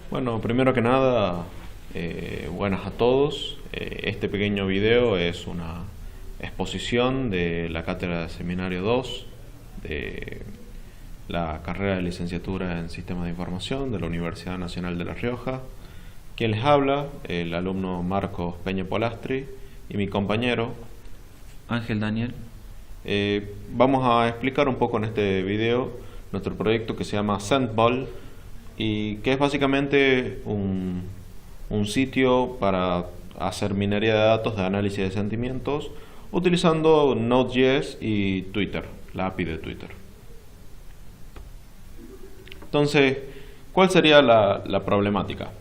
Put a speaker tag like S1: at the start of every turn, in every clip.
S1: Bueno, primero que nada, buenas a todos. Este pequeño video es una exposición de la cátedra de Seminario 2 de la carrera de licenciatura en Sistemas de Información de la Universidad Nacional de La Rioja. Quien les habla, el alumno Marcos Peña Polastri y mi compañero
S2: Ángel Daniel.
S1: Vamos a explicar un poco en este video nuestro proyecto que se llama Sendball y que es básicamente un sitio para hacer minería de datos de análisis de sentimientos utilizando Node.js y Twitter, la API de Twitter. Entonces, ¿cuál sería la problemática?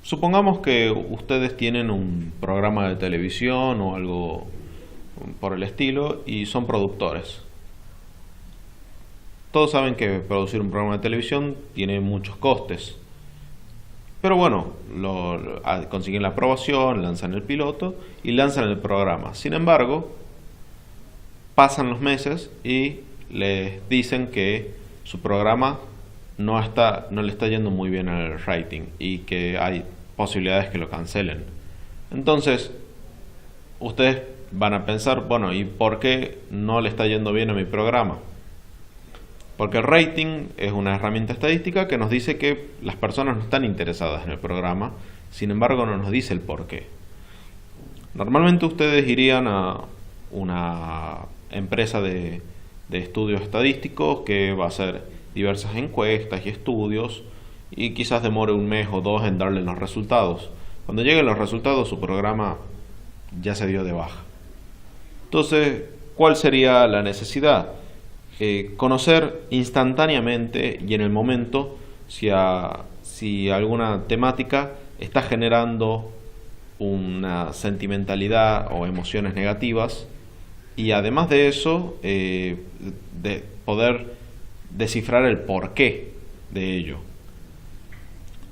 S1: Supongamos que ustedes tienen un programa de televisión o algo por el estilo y son productores. Todos saben que producir un programa de televisión tiene muchos costes. Pero bueno, consiguen la aprobación, lanzan el piloto y lanzan el programa. Sin embargo, pasan los meses y les dicen que su programa no le está yendo muy bien al rating y que hay posibilidades que lo cancelen. Entonces, ustedes van a pensar, bueno, ¿y por qué no le está yendo bien a mi programa? Porque el rating es una herramienta estadística que nos dice que las personas no están interesadas en el programa, sin embargo no nos dice el por qué. Normalmente ustedes irían a una empresa de estudios estadísticos que va a hacer diversas encuestas y estudios y quizás demore un mes o dos en darle los resultados. Cuando lleguen los resultados su programa ya se dio de baja. Entonces, ¿cuál sería la necesidad? Conocer instantáneamente y en el momento si alguna temática está generando una sentimentalidad o emociones negativas y además de eso de poder descifrar el porqué de ello.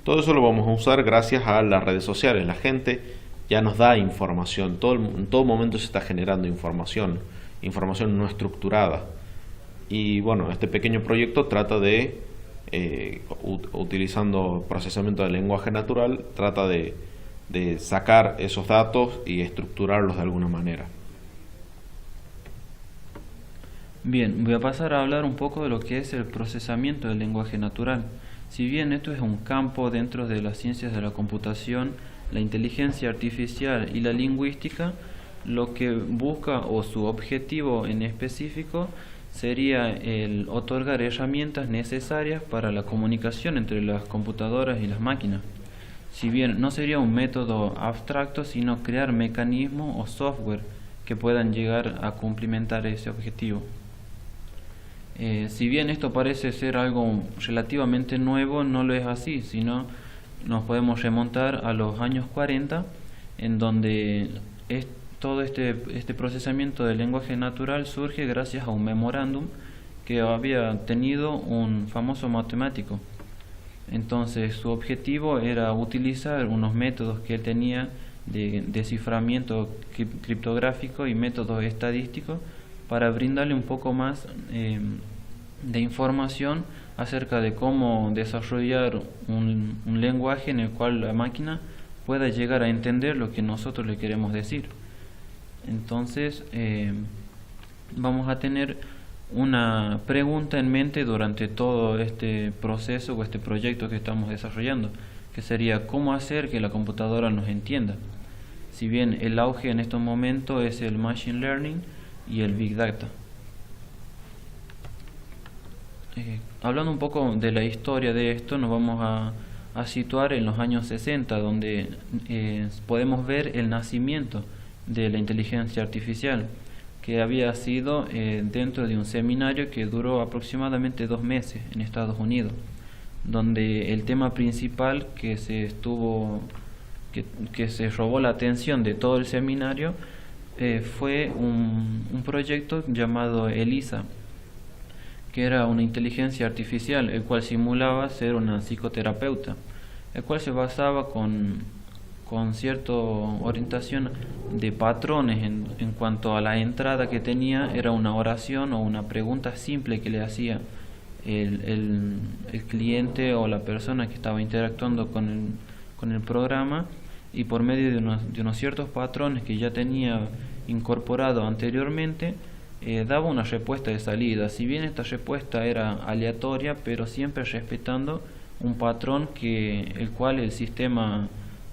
S1: Todo eso lo vamos a usar gracias a las redes sociales. La gente ya nos da información, en todo momento se está generando información no estructurada. Y bueno, este pequeño proyecto trata de, utilizando procesamiento de lenguaje natural, trata de sacar esos datos y estructurarlos de alguna manera.
S2: Bien, voy a pasar a hablar un poco de lo que es el procesamiento del lenguaje natural. Si bien esto es un campo dentro de las ciencias de la computación, la inteligencia artificial y la lingüística, lo que busca o su objetivo en específico sería el otorgar herramientas necesarias para la comunicación entre las computadoras y las máquinas. Si bien no sería un método abstracto, sino crear mecanismos o software que puedan llegar a cumplimentar ese objetivo. Si bien esto parece ser algo relativamente nuevo, no lo es así, sino nos podemos remontar a los años 40, en donde todo este procesamiento del lenguaje natural surge gracias a un memorándum que había tenido un famoso matemático. Entonces su objetivo era utilizar unos métodos que él tenía de desciframiento criptográfico y métodos estadísticos para brindarle un poco más de información acerca de cómo desarrollar un lenguaje en el cual la máquina pueda llegar a entender lo que nosotros le queremos decir. Entonces vamos a tener una pregunta en mente durante todo este proceso o este proyecto que estamos desarrollando, que sería cómo hacer que la computadora nos entienda. Si bien el auge en estos momentos es el Machine Learning y el Big Data. Hablando un poco de la historia de esto, nos vamos a situar en los años 60, donde podemos ver el nacimiento de la inteligencia artificial, que había sido dentro de un seminario que duró aproximadamente 2 meses en Estados Unidos, donde el tema principal que se robó la atención de todo el seminario fue un proyecto llamado ELIZA, que era una inteligencia artificial, el cual simulaba ser una psicoterapeuta, el cual se basaba con cierta orientación de patrones en cuanto a la entrada que tenía. Era una oración o una pregunta simple que le hacía el cliente o la persona que estaba interactuando con el programa, y por medio de unos ciertos patrones que ya tenía incorporado anteriormente, daba una respuesta de salida. Si bien esta respuesta era aleatoria, pero siempre respetando un patrón el cual el sistema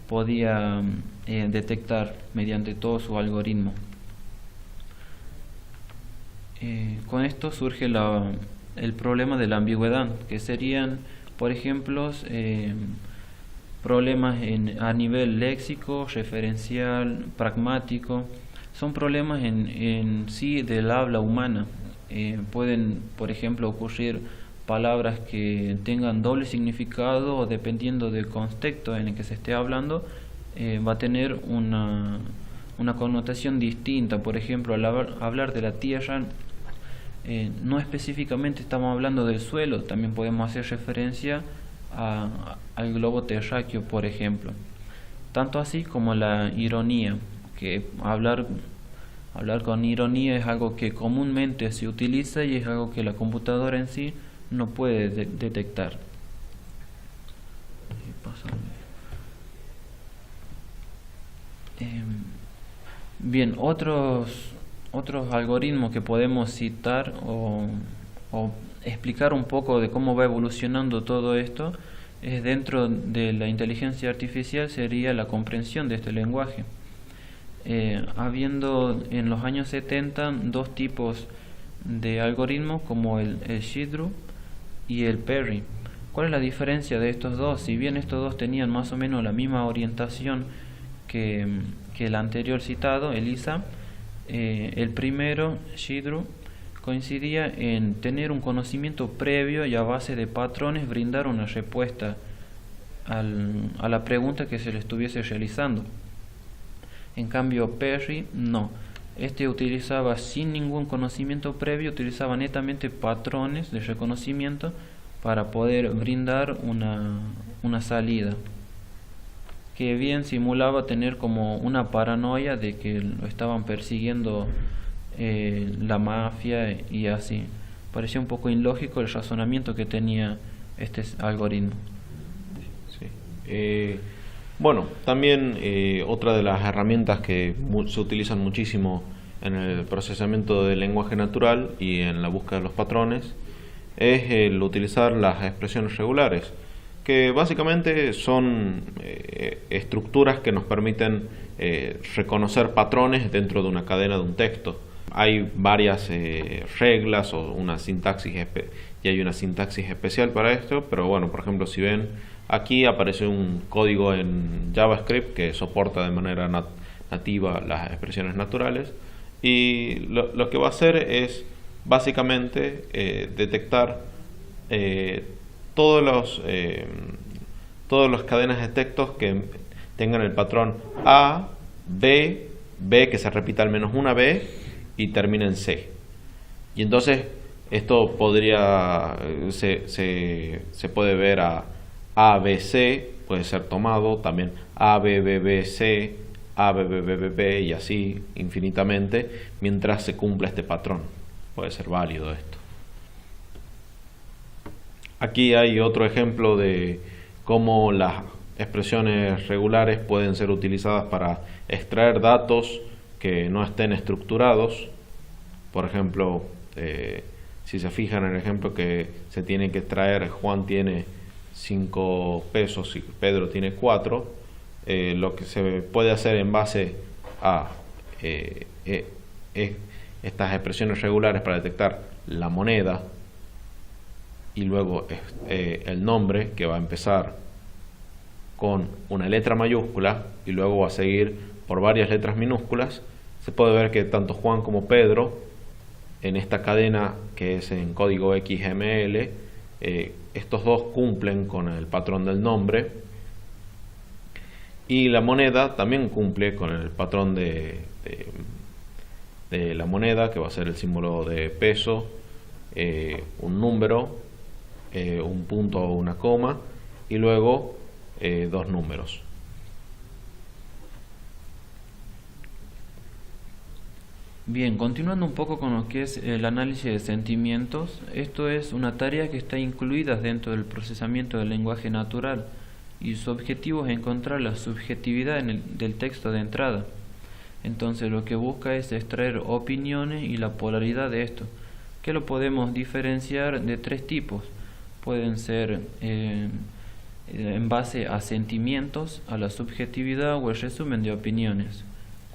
S2: podía detectar mediante todo su algoritmo. Con esto surge el problema de la ambigüedad, que serían, por ejemplo, problemas a nivel léxico, referencial, pragmático. Son problemas en sí del habla humana. Pueden, por ejemplo, ocurrir palabras que tengan doble significado, o dependiendo del contexto en el que se esté hablando, va a tener una connotación distinta. Por ejemplo, al hablar de la tierra, no específicamente estamos hablando del suelo, también podemos hacer referencia al globo terráqueo, por ejemplo. Tanto así como la ironía, que hablar con ironía es algo que comúnmente se utiliza y es algo que la computadora en sí no puede detectar. Bien, otros algoritmos que podemos citar o explicar un poco de cómo va evolucionando todo esto es dentro de la inteligencia artificial, sería la comprensión de este lenguaje. Habiendo en los años 70 dos tipos de algoritmos, como el Shidru y el Perry. ¿Cuál es la diferencia de estos dos? Si bien estos dos tenían más o menos la misma orientación que el anterior citado, ELIZA, el primero, Shidru, coincidía en tener un conocimiento previo y a base de patrones brindar una respuesta a la pregunta que se le estuviese realizando. En cambio, Perry no. Este utilizaba, sin ningún conocimiento previo, utilizaba netamente patrones de reconocimiento para poder brindar una salida, que bien simulaba tener como una paranoia de que lo estaban persiguiendo la mafia y así. Parecía un poco ilógico el razonamiento que tenía este algoritmo.
S1: Sí. Bueno, también otra de las herramientas que se utilizan muchísimo en el procesamiento del lenguaje natural y en la búsqueda de los patrones es el utilizar las expresiones regulares, que básicamente son estructuras que nos permiten reconocer patrones dentro de una cadena de un texto. Hay varias reglas o una sintaxis y hay una sintaxis especial para esto, pero bueno, por ejemplo, si ven aquí aparece un código en JavaScript que soporta de manera nativa las expresiones naturales, y lo que va a hacer es básicamente detectar todas las cadenas de textos que tengan el patrón A, B, B que se repita al menos una B y termina en C. Y entonces esto se puede ver a ABC, puede ser tomado también ABBBC, ABBBB y así infinitamente mientras se cumpla este patrón. Puede ser válido esto. Aquí hay otro ejemplo de cómo las expresiones regulares pueden ser utilizadas para extraer datos que no estén estructurados. Por ejemplo, si se fijan en el ejemplo que se tiene que extraer, Juan tiene 5 pesos y Pedro tiene 4, lo que se puede hacer en base a estas expresiones regulares para detectar la moneda y luego el nombre, que va a empezar con una letra mayúscula y luego va a seguir por varias letras minúsculas. Se puede ver que tanto Juan como Pedro, en esta cadena que es en código XML, estos dos cumplen con el patrón del nombre, y la moneda también cumple con el patrón de la moneda, que va a ser el símbolo de peso, un número, un punto o una coma y luego 2 números.
S2: Bien, continuando un poco con lo que es el análisis de sentimientos, esto es una tarea que está incluida dentro del procesamiento del lenguaje natural y su objetivo es encontrar la subjetividad del texto de entrada. Entonces lo que busca es extraer opiniones y la polaridad de esto, que lo podemos diferenciar de tres tipos. Pueden ser en base a sentimientos, a la subjetividad o el resumen de opiniones.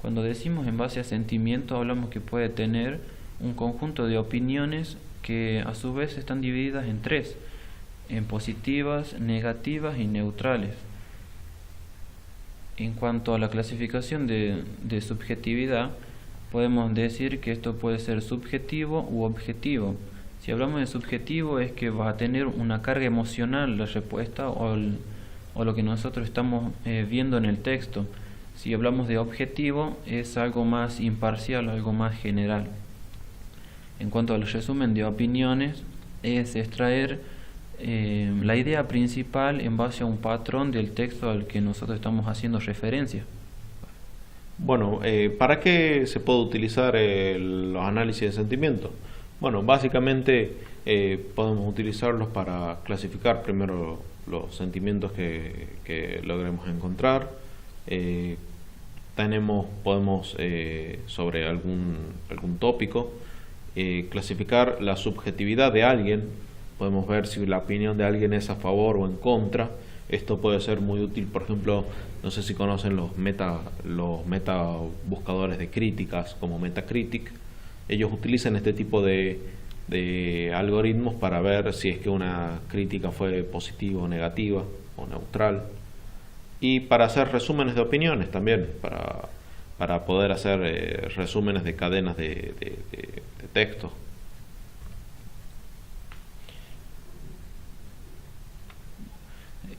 S2: Cuando decimos en base a sentimientos hablamos que puede tener un conjunto de opiniones que a su vez están divididas en tres, en positivas, negativas y neutrales. En cuanto a la clasificación de subjetividad, podemos decir que esto puede ser subjetivo u objetivo. Si hablamos de subjetivo es que va a tener una carga emocional la respuesta o lo que nosotros estamos viendo en el texto. Si hablamos de objetivo es algo más imparcial, algo más general. En cuanto al resumen de opiniones, es extraer la idea principal en base a un patrón del texto al que nosotros estamos haciendo referencia.
S1: Bueno, ¿para qué se puede utilizar los análisis de sentimientos? Bueno, básicamente podemos utilizarlos para clasificar primero los sentimientos que logremos encontrar. Podemos sobre algún tópico clasificar la subjetividad de alguien. Podemos ver si la opinión de alguien es a favor o en contra. Esto puede ser muy útil, por ejemplo, no sé si conocen los meta buscadores de críticas como Metacritic. Ellos utilizan este tipo de algoritmos para ver si es que una crítica fue positiva o negativa o neutral. Y para hacer resúmenes de opiniones también, para poder hacer resúmenes de cadenas de texto.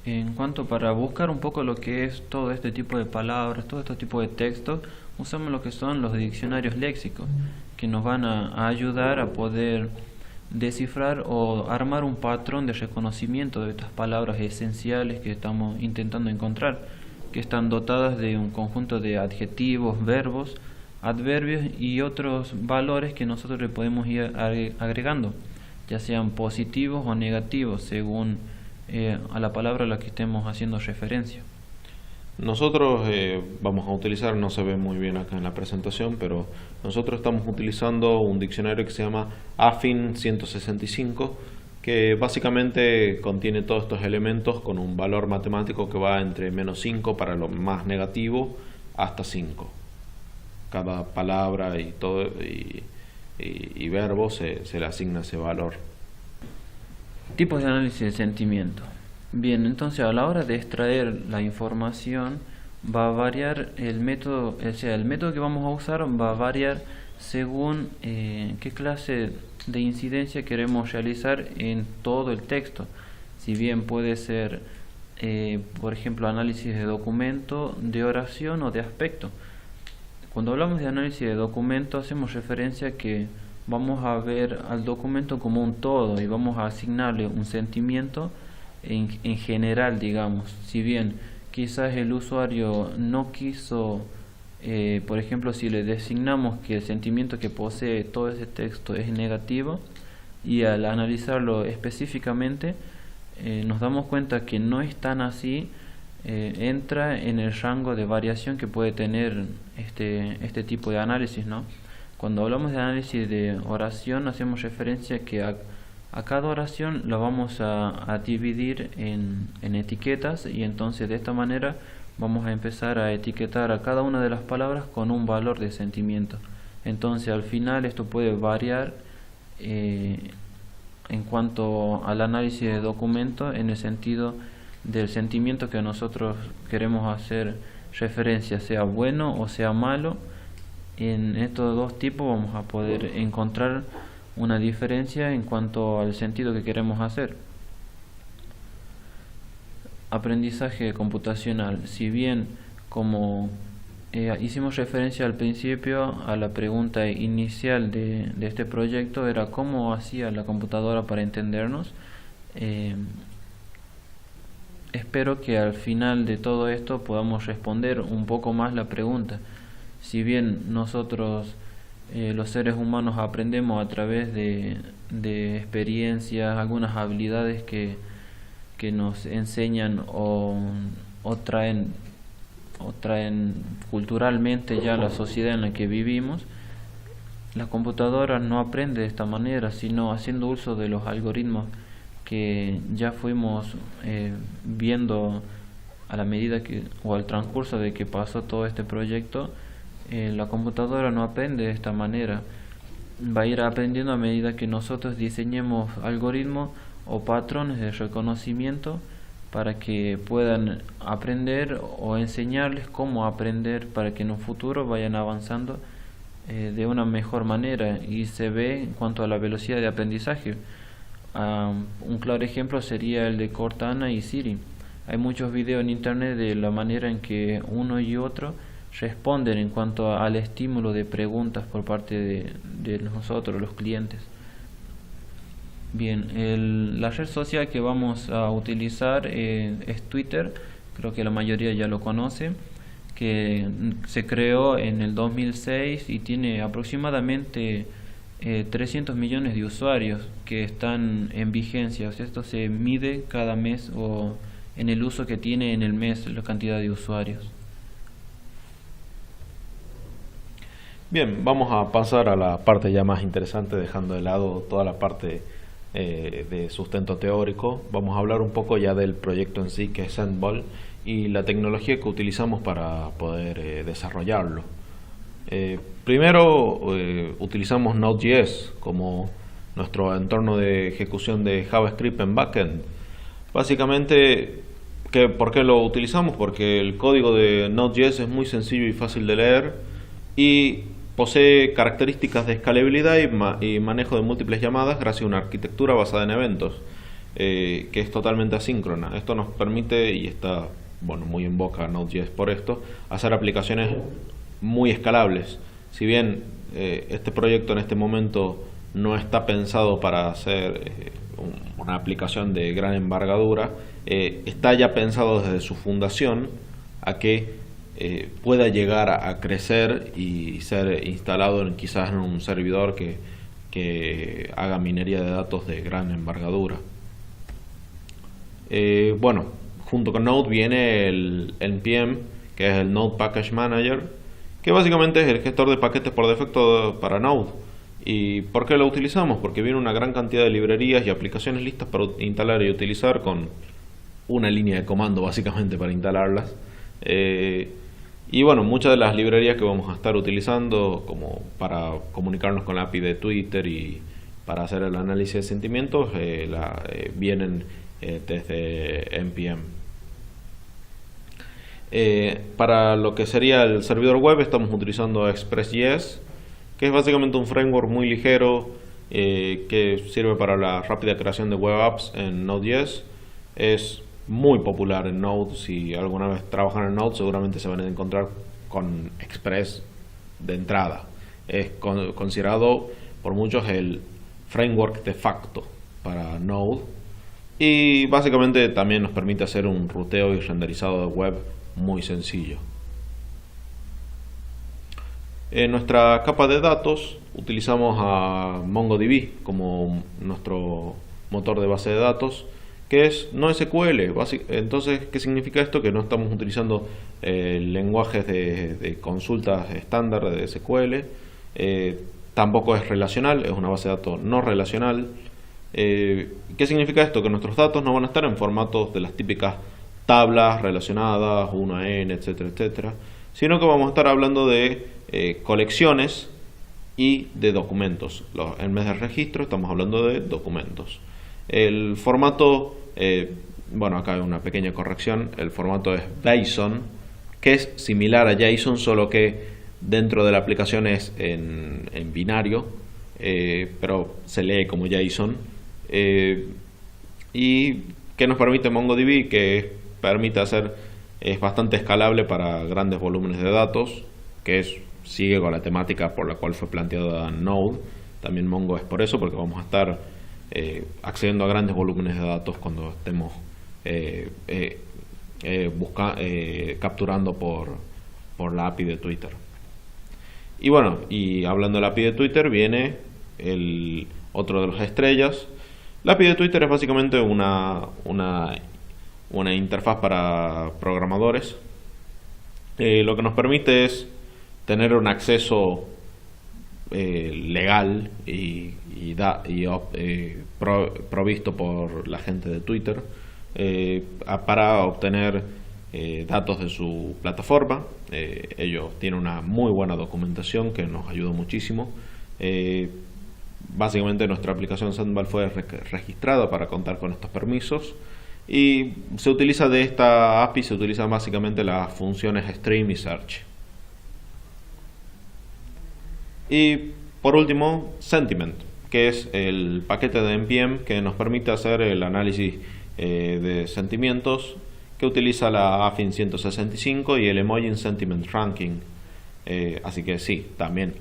S2: En cuanto para buscar un poco lo que es todo este tipo de palabras, todo este tipo de textos, usamos lo que son los diccionarios léxicos, que nos van a ayudar a poder descifrar o armar un patrón de reconocimiento de estas palabras esenciales que estamos intentando encontrar, que están dotadas de un conjunto de adjetivos, verbos, adverbios y otros valores que nosotros le podemos ir agregando, ya sean positivos o negativos, según a la palabra a la que estemos haciendo referencia.
S1: Nosotros vamos a utilizar, no se ve muy bien acá en la presentación, pero nosotros estamos utilizando un diccionario que se llama AFIN 165, que básicamente contiene todos estos elementos con un valor matemático que va entre -5 para lo más negativo hasta 5. Cada palabra y todo y verbo se le asigna ese valor.
S2: Tipos de análisis de sentimiento. Bien, entonces a la hora de extraer la información va a variar el método, o sea, el método que vamos a usar va a variar según qué clase de incidencia queremos realizar en todo el texto. Si bien puede ser, por ejemplo, análisis de documento, de oración o de aspecto. Cuando hablamos de análisis de documento hacemos referencia a que vamos a ver al documento como un todo y vamos a asignarle un sentimiento en general, digamos. Si bien quizás el usuario no quiso, por ejemplo, si le designamos que el sentimiento que posee todo ese texto es negativo, y al analizarlo específicamente nos damos cuenta que no es tan así, entra en el rango de variación que puede tener este tipo de análisis, ¿no? Cuando hablamos de análisis de oración hacemos referencia que a cada oración la vamos a dividir en etiquetas, y entonces de esta manera vamos a empezar a etiquetar a cada una de las palabras con un valor de sentimiento. Entonces al final esto puede variar en cuanto al análisis de documento, en el sentido del sentimiento que nosotros queremos hacer referencia, sea bueno o sea malo. En estos dos tipos vamos a poder encontrar una diferencia en cuanto al sentido que queremos hacer. Aprendizaje computacional. Si bien, como hicimos referencia al principio a la pregunta inicial de este proyecto, era cómo hacía la computadora para entendernos, espero que al final de todo esto podamos responder un poco más la pregunta. Si bien nosotros los seres humanos aprendemos a través de experiencias, algunas habilidades que nos enseñan o traen culturalmente ya la sociedad en la que vivimos. La computadora no aprende de esta manera, sino haciendo uso de los algoritmos que ya fuimos viendo a la medida o al transcurso de que pasó todo este proyecto. La computadora no aprende de esta manera, va a ir aprendiendo a medida que nosotros diseñemos algoritmos o patrones de reconocimiento para que puedan aprender o enseñarles cómo aprender para que en un futuro vayan avanzando de una mejor manera. Y se ve en cuanto a la velocidad de aprendizaje. Un claro ejemplo sería el de Cortana y Siri. Hay muchos videos en internet de la manera en que uno y otro responden en cuanto al estímulo de preguntas por parte de nosotros, los clientes. Bien, la red social que vamos a utilizar es Twitter. Creo que la mayoría ya lo conoce, que se creó en el 2006 y tiene aproximadamente 300 millones de usuarios que están en vigencia. O sea, esto se mide cada mes o en el uso que tiene en el mes la cantidad de usuarios.
S1: Bien, vamos a pasar a la parte ya más interesante, dejando de lado toda la parte de sustento teórico. Vamos a hablar un poco ya del proyecto en sí, que es Sandball, y la tecnología que utilizamos para poder desarrollarlo. Primero utilizamos Node.js como nuestro entorno de ejecución de JavaScript en backend. Básicamente, ¿por qué lo utilizamos? Porque el código de Node.js es muy sencillo y fácil de leer y posee características de escalabilidad y manejo de múltiples llamadas gracias a una arquitectura basada en eventos que es totalmente asíncrona. Esto nos permite, y está muy en boca Node.js por esto, hacer aplicaciones muy escalables. Si bien este proyecto en este momento no está pensado para hacer una aplicación de gran envergadura, está ya pensado desde su fundación a que pueda llegar a crecer y ser instalado quizás en un servidor que haga minería de datos de gran envergadura. Junto con Node viene el NPM, que es el Node Package Manager, que básicamente es el gestor de paquetes por defecto para Node. ¿Y por qué lo utilizamos? Porque viene una gran cantidad de librerías y aplicaciones listas para instalar y utilizar, con una línea de comando básicamente para instalarlas. Muchas de las librerías que vamos a estar utilizando como para comunicarnos con la API de Twitter y para hacer el análisis de sentimientos vienen desde NPM. Para lo que sería el servidor web estamos utilizando Express.js, que es básicamente un framework muy ligero que sirve para la rápida creación de web apps en Node.js. Es muy popular en Node. Si alguna vez trabajan en Node, seguramente se van a encontrar con Express de entrada. Es considerado por muchos el framework de facto para Node, y básicamente también nos permite hacer un ruteo y renderizado de web muy sencillo. En nuestra capa de datos utilizamos a MongoDB como nuestro motor de base de datos, que es NoSQL. Entonces, ¿qué significa esto? Que no estamos utilizando lenguajes de consultas estándar de SQL. Tampoco es relacional, es una base de datos no relacional. ¿Qué significa esto? Que nuestros datos no van a estar en formatos de las típicas tablas relacionadas, 1N, etcétera, etcétera, sino que vamos a estar hablando de colecciones y de documentos. En vez de registro estamos hablando de documentos. El formato, acá hay una pequeña corrección, el formato es JSON, que es similar a JSON, solo que dentro de la aplicación es en binario, pero se lee como JSON. Y que nos permite MongoDB, que es bastante escalable para grandes volúmenes de datos, que sigue con la temática por la cual fue planteada Node. También Mongo es por eso, porque vamos a estar accediendo a grandes volúmenes de datos cuando estemos capturando por la API de Twitter. Y bueno, y hablando de la API de Twitter, viene el otro de las estrellas. La API de Twitter es básicamente una interfaz para programadores. Lo que nos permite es tener un acceso legal provisto por la gente de Twitter para obtener datos de su plataforma. Ellos tienen una muy buena documentación que nos ayuda muchísimo. Básicamente nuestra aplicación Sendball fue registrada para contar con estos permisos, y se utiliza de esta API, se utilizan básicamente las funciones Stream y Search. Y por último, Sentiment, que es el paquete de NPM que nos permite hacer el análisis de sentimientos, que utiliza la Affine 165 y el Emoji Sentiment Ranking. Así que sí, también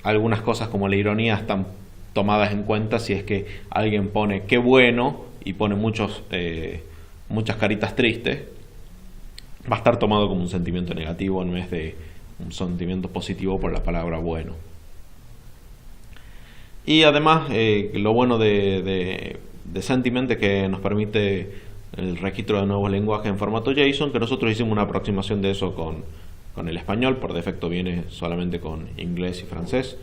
S1: algunas cosas como la ironía están tomadas en cuenta. Si es que alguien pone qué bueno y pone muchas caritas tristes, va a estar tomado como un sentimiento negativo en vez de un sentimiento positivo por la palabra bueno. Y además lo bueno de Sentiment es que nos permite el registro de nuevos lenguajes en formato JSON, que nosotros hicimos una aproximación de eso con el español. Por defecto viene solamente con inglés y francés,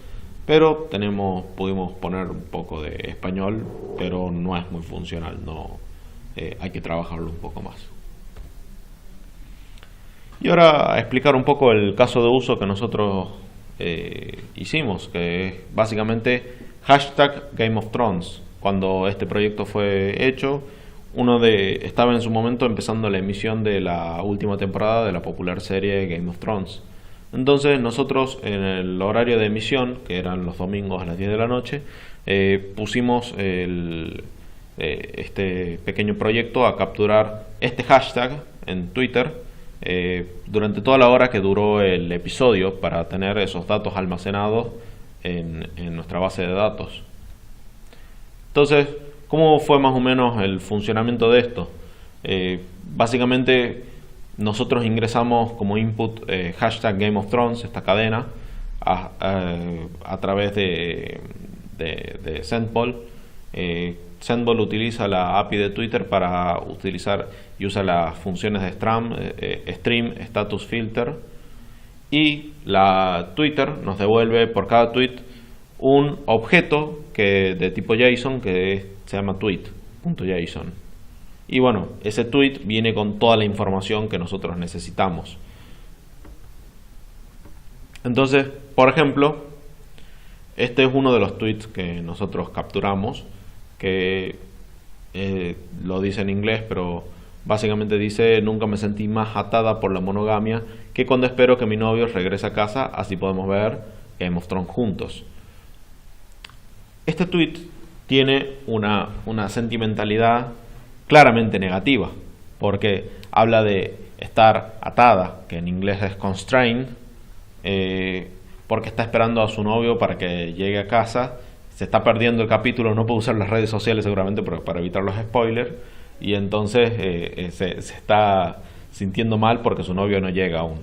S1: pero pudimos poner un poco de español, pero no es muy funcional, hay que trabajarlo un poco más. Y ahora a explicar un poco el caso de uso que nosotros hicimos, que es básicamente #Game of Thrones. Cuando este proyecto fue hecho, estaba en su momento empezando la emisión de la última temporada de la popular serie Game of Thrones. Entonces nosotros en el horario de emisión, que eran los domingos a las 10 de la noche, pusimos este pequeño proyecto a capturar este hashtag en Twitter durante toda la hora que duró el episodio, para tener esos datos almacenados en nuestra base de datos. Entonces, ¿cómo fue más o menos el funcionamiento de esto? Básicamente nosotros ingresamos como input #Game of Thrones, esta cadena, a través de Sendball. Sendball utiliza la API de Twitter para usa las funciones de Stream, Status Filter, y la Twitter nos devuelve por cada tweet un objeto de tipo JSON que se llama tweet.json. Y bueno, ese tweet viene con toda la información que nosotros necesitamos. Entonces, por ejemplo, este es uno de los tweets que nosotros capturamos, que lo dice en inglés, pero básicamente dice: nunca me sentí más atada por la monogamia que cuando espero que mi novio regrese a casa, así podemos ver Game of Thrones juntos. Este tweet tiene una sentimentalidad claramente negativa, porque habla de estar atada, que en inglés es constrained, porque está esperando a su novio para que llegue a casa. Se está perdiendo el capítulo, no puede usar las redes sociales seguramente para evitar los spoilers, y entonces se está sintiendo mal porque su novio no llega aún.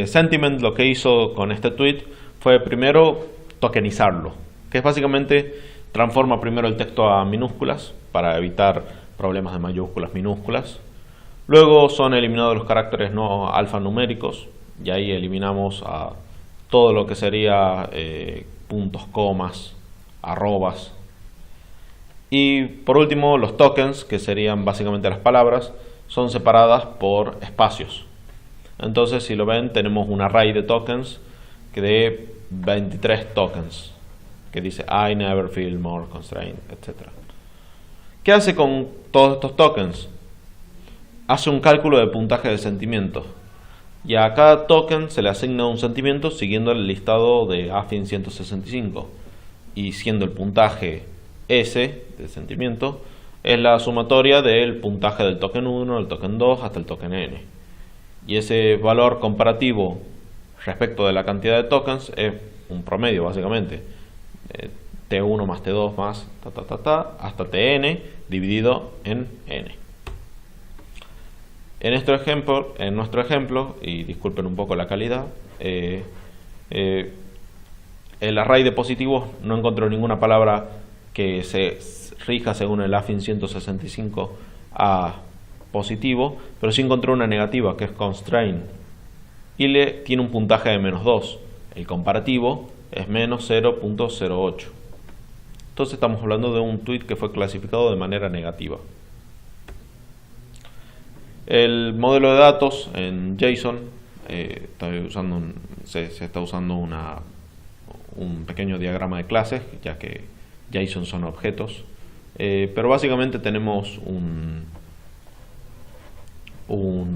S1: Sentiment lo que hizo con este tweet fue primero tokenizarlo, que es básicamente transforma primero el texto a minúsculas para evitar problemas de mayúsculas, minúsculas. Luego son eliminados los caracteres no alfanuméricos, y ahí eliminamos a todo lo que sería puntos, comas, arrobas. Y por último, los tokens, que serían básicamente las palabras, son separadas por espacios. Entonces, si lo ven, tenemos un array de tokens de 23 tokens, que dice I never feel more constrained, etc. ¿Qué hace con todos estos tokens? Hace un cálculo de puntaje de sentimientos, y a cada token se le asigna un sentimiento siguiendo el listado de Affine 165, y siendo el puntaje S del sentimiento es la sumatoria del puntaje del token 1, del token 2 hasta el token N, y ese valor comparativo respecto de la cantidad de tokens es un promedio básicamente, T1 más T2 más hasta Tn dividido en N. En nuestro ejemplo, y disculpen un poco la calidad, el array de positivos no encontró ninguna palabra que se rija según el AFIN 165 a positivo, pero sí encontró una negativa que es constraint y tiene un puntaje de -2. El comparativo es menos 0.08. Entonces estamos hablando de un tweet que fue clasificado de manera negativa. El modelo de datos en JSON se está usando un pequeño diagrama de clases, ya que JSON son objetos, pero básicamente tenemos un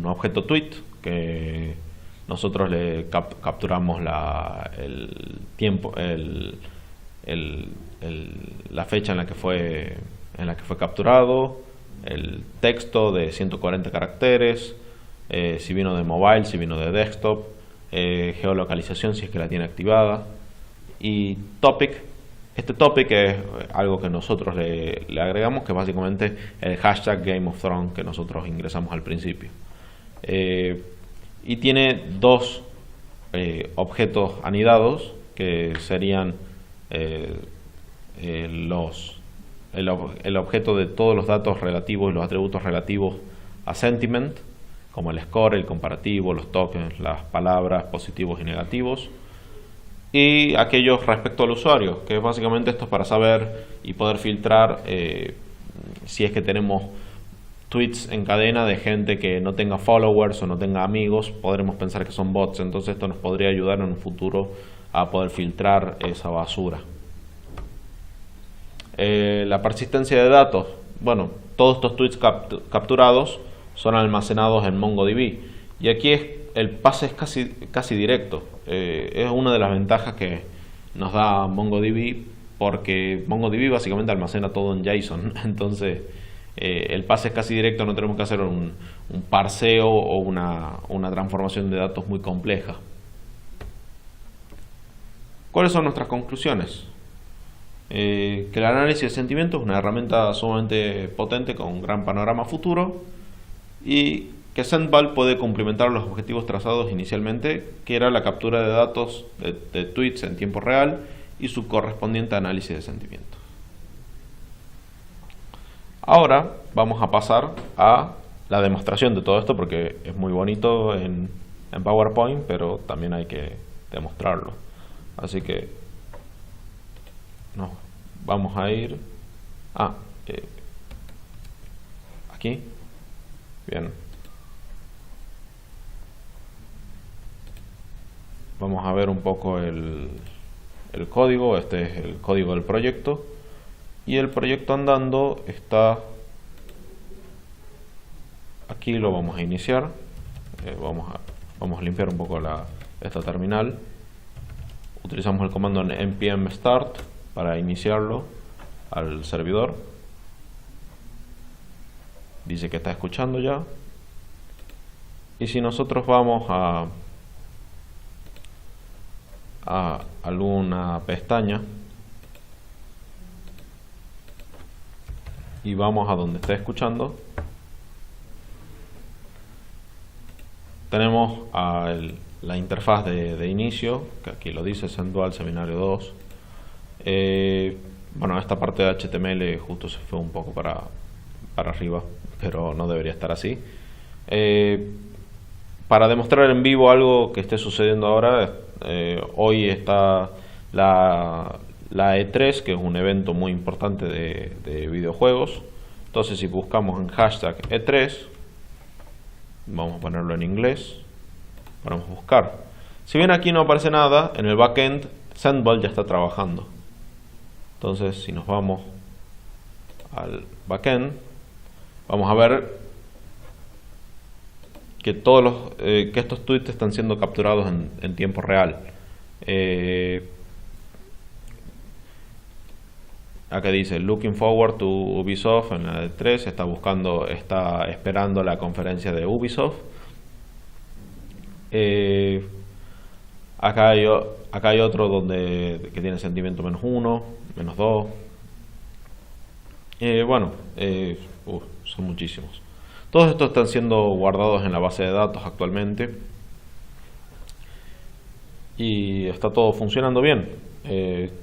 S1: objeto tweet que nosotros le capturamos el tiempo, la fecha en la que fue capturado, el texto de 140 caracteres, si vino de mobile, si vino de desktop, geolocalización si es que la tiene activada, y topic. Este topic es algo que nosotros le agregamos, que es básicamente el hashtag Game of Thrones que nosotros ingresamos al principio. Y tiene dos objetos anidados, que serían el objeto de todos los datos relativos y los atributos relativos a sentiment, como el score, el comparativo, los tokens, las palabras positivos y negativos, y aquellos respecto al usuario, que básicamente esto es para saber y poder filtrar si es que tenemos tweets en cadena de gente que no tenga followers o no tenga amigos, podremos pensar que son bots. Entonces esto nos podría ayudar en un futuro a poder filtrar esa basura. La persistencia de datos. Bueno, todos estos tweets capturados son almacenados en MongoDB, y aquí el pase es casi directo. Es una de las ventajas que nos da MongoDB, porque MongoDB básicamente almacena todo en JSON. Entonces el pase es casi directo, no tenemos que hacer un parseo o una transformación de datos muy compleja. ¿Cuáles son nuestras conclusiones? Que el análisis de sentimientos es una herramienta sumamente potente con un gran panorama futuro, y que Sendval puede complementar los objetivos trazados inicialmente, que era la captura de datos de tweets en tiempo real y su correspondiente análisis de sentimientos. Ahora vamos a pasar a la demostración de todo esto, porque es muy bonito en PowerPoint, pero también hay que demostrarlo. Así que nos vamos a ir aquí. Bien. Vamos a ver un poco el código. Este es el código del proyecto, y el proyecto andando está aquí. Lo vamos a iniciar. Vamos a limpiar un poco esta terminal. Utilizamos el comando npm start para iniciarlo al servidor. Dice que está escuchando ya. Y si nosotros vamos a alguna pestaña y vamos a donde está escuchando, tenemos la interfaz de inicio, que aquí lo dice, Sendval Seminario 2. Bueno, esta parte de HTML justo se fue un poco para arriba, pero no debería estar así. Para demostrar en vivo algo que esté sucediendo ahora, hoy está la E3, que es un evento muy importante de videojuegos. Entonces, si buscamos en hashtag E3, vamos a ponerlo en inglés, ponemos buscar. Si bien aquí no aparece nada, en el backend Sendval ya está trabajando. Entonces, si nos vamos al backend, vamos a ver que que estos tweets están siendo capturados en tiempo real. Acá dice looking forward to Ubisoft. En la E3 está esperando la conferencia de Ubisoft. Acá hay otro que tiene sentimiento -1, -2. Bueno, son muchísimos. Todos estos están siendo guardados en la base de datos actualmente y está todo funcionando bien.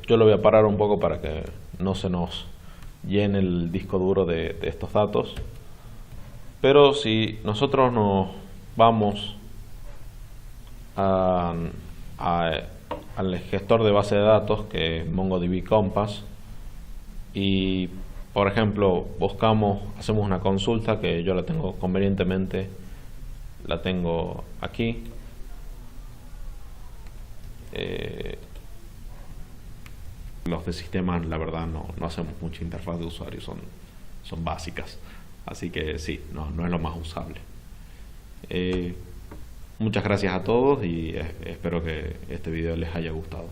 S1: Yo lo voy a parar un poco para que no se nos llene el disco duro de estos datos. Pero si nosotros nos vamos al gestor de base de datos, que es MongoDB Compass, y por ejemplo hacemos una consulta, que yo la tengo convenientemente, la tengo aquí. Los de sistemas, la verdad, no hacemos mucha interfaz de usuario, son básicas, así que sí, no es lo más usable. Muchas gracias a todos y espero que este video les haya gustado.